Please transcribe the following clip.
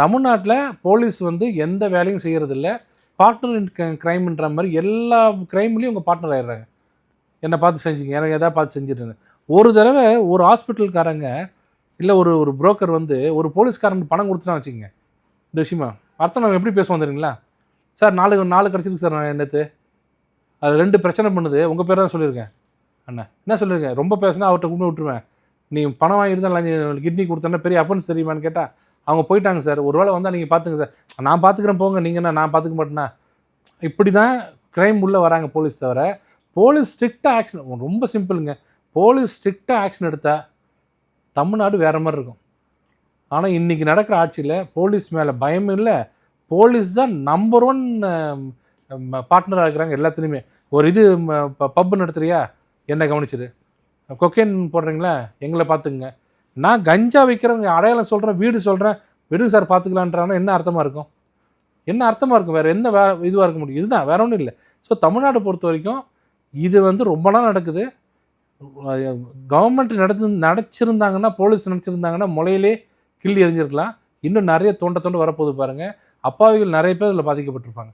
தமிழ்நாட்டில் போலீஸ் வந்து எந்த வேலையும் செய்கிறதில்ல. பார்ட்னர் இன் க்ரைம்ன்ற மாதிரி எல்லா க்ரைம்லேயும் உங்கள் பார்ட்னர் ஆயிடுறாங்க. என்னை பார்த்து செஞ்சுங்க, எனக்கு எதாவது பார்த்து செஞ்சுருங்க. ஒரு தடவை ஒரு ஹாஸ்பிட்டல்காரங்க இல்லை ஒரு புரோக்கர் வந்து ஒரு போலீஸ்காரனுக்கு பணம் கொடுத்துட்டா வச்சுக்கோங்க, இந்த விஷயமா அர்த்தம் நம்ம எப்படி பேசுவோம் தெரியுங்களா? சார் 4 கிடச்சிருக்கு சார் நான் நேற்று, அது 2 பிரச்சனை பண்ணுது, உங்கள் பேர் தான் சொல்லியிருக்கேன் அண்ணா, என்ன சொல்லியிருக்கேன், ரொம்ப பேசினா அவர்கிட்ட கூப்பிட்டு விட்டுருவேன், நீ பணம் வாங்கிட்டு தான் கிட்னி கொடுத்தேன்னா பெரிய அஃபென்ஸ் தெரியுமான்னு கேட்டால் அவங்க போயிட்டாங்க சார், ஒரு வேளை வந்தால் நீங்கள் பார்த்துங்க சார், நான் பார்த்துக்கிறேன் போங்க, நீங்கள் என்ன நான் பார்த்துக்க மாட்டேன்னா. இப்படி தான் க்ரைம் உள்ளே வராங்க போலீஸ். தவிர போலீஸ் ஸ்ட்ரிக்டாக ஆக்ஷன், ரொம்ப சிம்பிளுங்க, போலீஸ் ஸ்ட்ரிக்டாக ஆக்ஷன் எடுத்தால் தமிழ்நாடு வேறு மாதிரி இருக்கும். ஆனால் இன்றைக்கி நடக்கிற ஆட்சியில் போலீஸ் மேலே பயம் இல்லை, போலீஸ் தான் நம்பர் 1 பார்ட்னராக இருக்கிறாங்க எல்லாத்துலேயுமே. ஒரு இது பப்பு நடத்துகிறியா, என்னை கவனிச்சிரு, கொக்கைன் போடுறீங்களா எங்களை பார்த்துக்குங்க, நான் கஞ்சா வைக்கிறவங்க அடையாளம் சொல்கிறேன், வீடு சொல்கிறேன், விடுங்க சார் பார்த்துக்கலான்றாங்கன்னா என்ன அர்த்தமாக இருக்கும்? என்ன அர்த்தமாக இருக்கும்? வேறு என்ன இதுவாக இருக்க முடியும்? இதுதான், வேற ஒன்றும் இல்லை. ஸோ தமிழ்நாடு பொறுத்த வரைக்கும் இது வந்து ரொம்ப நாள் நடக்குது. கவர்மெண்ட் நினச்சிருந்தாங்கன்னா, போலீஸ் நினச்சிருந்தாங்கன்னா முளையிலே கிள்ளி எறிஞ்சிருக்கலாம். இன்னும் நிறைய தோண்ட வரப்போகுது பாருங்கள். அப்பாவிகள் நிறைய பேர் இதில் பாதிக்கப்பட்டிருப்பாங்க.